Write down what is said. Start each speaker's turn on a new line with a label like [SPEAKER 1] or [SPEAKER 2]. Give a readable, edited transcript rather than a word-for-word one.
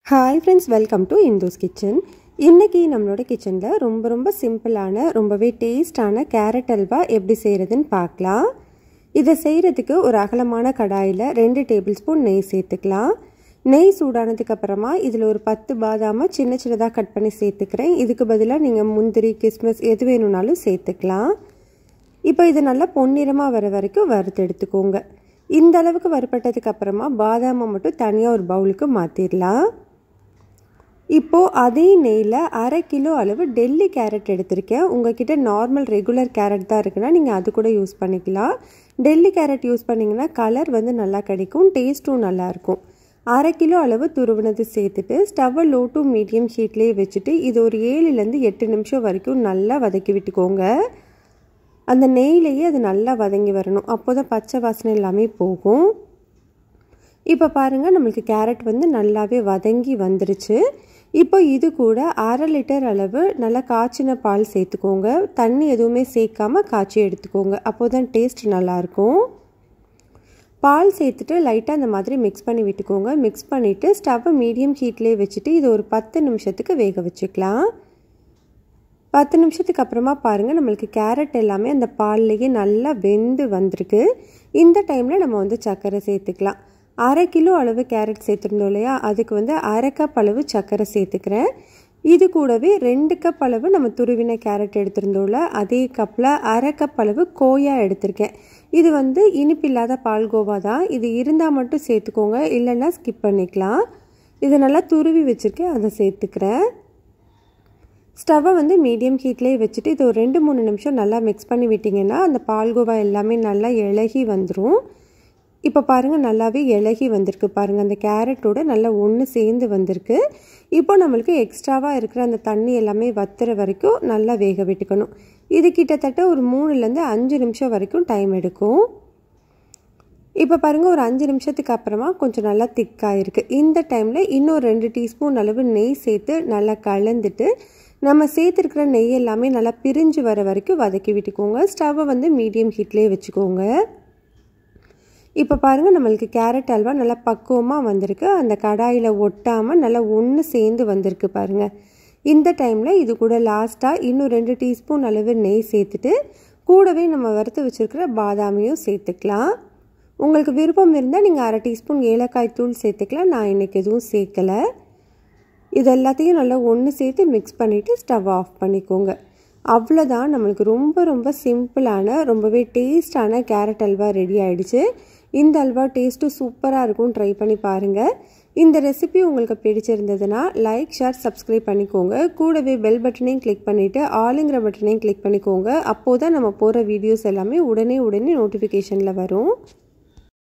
[SPEAKER 1] Hi friends, welcome to Indu's kitchen. இன்றைக்கி நம்மளோட கிச்சனில் ரொம்ப சிம்பிளான ரொம்பவே டேஸ்டான கேரட் அல்வா எப்படி செய்கிறதுன்னு பார்க்கலாம். இதை செய்கிறதுக்கு ஒரு அகலமான கடாயில் 2 டேபிள் ஸ்பூன் நெய் சேர்த்துக்கலாம். நெய் சூடானதுக்கப்புறமா இதில் ஒரு 10 பாதாமை சின்னதாக கட் பண்ணி சேர்த்துக்கிறேன். இதுக்கு பதிலாக நீங்கள் முந்திரி, கிஸ்மிஸ் எது வேணும்னாலும் சேர்த்துக்கலாம். இப்போ இது நல்லா பொன்னிறமாக வர வரைக்கும் வறுத்து எடுத்துக்கோங்க. இந்த அளவுக்கு வறுப்பட்டதுக்கு அப்புறமா பாதாமை மட்டும் தனியாக ஒரு பவுலுக்கு மாற்றிடலாம். இப்போது அதே நெய்யில் 1/2 கிலோ அளவு டெல்லி கேரட் எடுத்திருக்கேன். உங்கள்கிட்ட நார்மல் ரெகுலர் கேரட் தான் இருக்குன்னா நீங்கள் அது கூட யூஸ் பண்ணிக்கலாம். டெல்லி கேரட் யூஸ் பண்ணிங்கன்னா கலர் நல்லா கிடைக்கும், டேஸ்ட்டும் நல்லாயிருக்கும். 1/2 கிலோ அளவு துருவினது சேர்த்துட்டு ஸ்டவ்வை லோ டு மீடியம் ஹீட்லேயே வச்சுட்டு இது ஒரு 7லேருந்து 8 நிமிஷம் வரைக்கும் நல்லா வதக்கி விட்டுக்கோங்க. அந்த நெய்லேயே அது நல்லா வதங்கி வரணும், அப்போ தான் பச்சை வாசனை எல்லாமே போகும். இப்போ பாருங்கள், நம்மளுக்கு கேரட் நல்லாவே வதங்கி வந்துருச்சு. இப்போ இது கூட 1/2 லிட்டர் அளவு நல்லா காய்ச்சின பால் சேர்த்துக்கோங்க. தண்ணி எதுவுமே சேர்க்காம காய்ச்சி எடுத்துக்கோங்க, அப்போது தான் டேஸ்ட் நல்லாயிருக்கும். பால் சேர்த்துட்டு லைட்டாக அந்த மாதிரி மிக்ஸ் பண்ணி விட்டுக்கோங்க. மிக்ஸ் பண்ணிவிட்டு ஸ்டவ்வை மீடியம் ஹீட்லேயே வச்சுட்டு இது ஒரு 10 நிமிஷத்துக்கு வேக வச்சுக்கலாம். 10 நிமிஷத்துக்கு அப்புறமா பாருங்கள், நம்மளுக்கு கேரட் எல்லாமே அந்த பால்லையே நல்லா வெந்து வந்திருக்கு. இந்த டைமில் நம்ம சர்க்கரை சேர்த்துக்கலாம். 1/2 கிலோ அளவு கேரட் சேர்த்துருந்தோம் இல்லையா, அதுக்கு 1/2 கப் அளவு சர்க்கரை சேர்த்துக்கிறேன். இது கூடவே 2 கப் அளவு நம்ம துருவின கேரட் எடுத்திருந்தோம்ல, அதே கப்பில் 1/2 கப் அளவு கோயா எடுத்திருக்கேன். இது இனிப்பில்லாத பால்கோவா தான். இது இருந்தால் மட்டும் சேர்த்துக்கோங்க, இல்லைன்னா ஸ்கிப் பண்ணிக்கலாம். இது நல்லா துருவி வச்சுருக்கேன், அதை சேர்த்துக்கிறேன். ஸ்டவ்வை மீடியம் ஹீட்லேயே வச்சுட்டு இது ஒரு 2-3 நிமிஷம் நல்லா மிக்ஸ் பண்ணி விட்டிங்கன்னா அந்த பால்கோவா எல்லாமே நல்லா இலகி வந்துடும். இப்போ பாருங்கள், நல்லாவே இலகி வந்திருக்கு பாருங்கள். அந்த கேரட்டோட நல்லா ஒன்று சேர்ந்து வந்திருக்கு. இப்போ நம்மளுக்கு எக்ஸ்ட்ராவாக இருக்கிற அந்த தண்ணி எல்லாமே வத்துற வரைக்கும் நல்லா வேக விட்டுக்கணும். இது கிட்டத்தட்ட ஒரு 3லேருந்து 5 நிமிஷம் வரைக்கும் டைம் எடுக்கும். இப்போ பாருங்கள், ஒரு 5 நிமிஷத்துக்கு அப்புறமா கொஞ்சம் நல்லா திக்காயிருக்கு. இந்த டைமில் இன்னும் 2 டீஸ்பூன் அளவு நெய் சேர்த்து நல்லா கலந்துட்டு நம்ம சேர்த்துருக்கிற நெய் எல்லாமே நல்லா பிரிஞ்சு வர வரைக்கும் வதக்கி விட்டுக்கோங்க. ஸ்டவ்வை மீடியம் ஹீட்லேயே வச்சுக்கோங்க. இப்போ பாருங்கள், நம்மளுக்கு கேரட் அல்வா நல்லா பக்குவமாக வந்திருக்கு. அந்த கடாயில் ஒட்டாமல் நல்லா ஒன்று சேர்ந்து வந்திருக்கு பாருங்கள். இந்த டைமில் இது கூட லாஸ்ட்டாக இன்னும் 2 டீஸ்பூன் அளவு நெய் சேர்த்துட்டு கூடவே நம்ம வறுத்து வச்சுருக்கிற பாதாமையும் சேர்த்துக்கலாம். உங்களுக்கு விருப்பம் இருந்தால் நீங்கள் 1/2 டீஸ்பூன் ஏலக்காய் தூள் சேர்த்துக்கலாம். நான் இன்றைக்கி எதுவும் சேர்க்கலை. இது எல்லாத்தையும் நல்லா ஒன்று சேர்த்து மிக்ஸ் பண்ணிவிட்டு ஸ்டவ் ஆஃப் பண்ணிக்கோங்க. அவ்வளோதான், நம்மளுக்கு ரொம்ப சிம்பிளான ரொம்பவே டேஸ்டான கேரட் அல்வா ரெடி ஆகிடுச்சு. இந்த அல்வா டேஸ்ட்டும் சூப்பராக இருக்கும், ட்ரை பண்ணி பாருங்கள். இந்த ரெசிபி உங்களுக்கு பிடிச்சிருந்ததுன்னா லைக், ஷேர், சப்ஸ்கிரைப் பண்ணிக்கோங்க. கூடவே பெல் பட்டனையும் கிளிக் பண்ணிவிட்டு ஆளுங்கிற பட்டனையும் கிளிக் பண்ணிக்கோங்க. அப்போது தான் நம்ம போகிற வீடியோஸ் எல்லாமே உடனே நோட்டிஃபிகேஷனில் வரும்.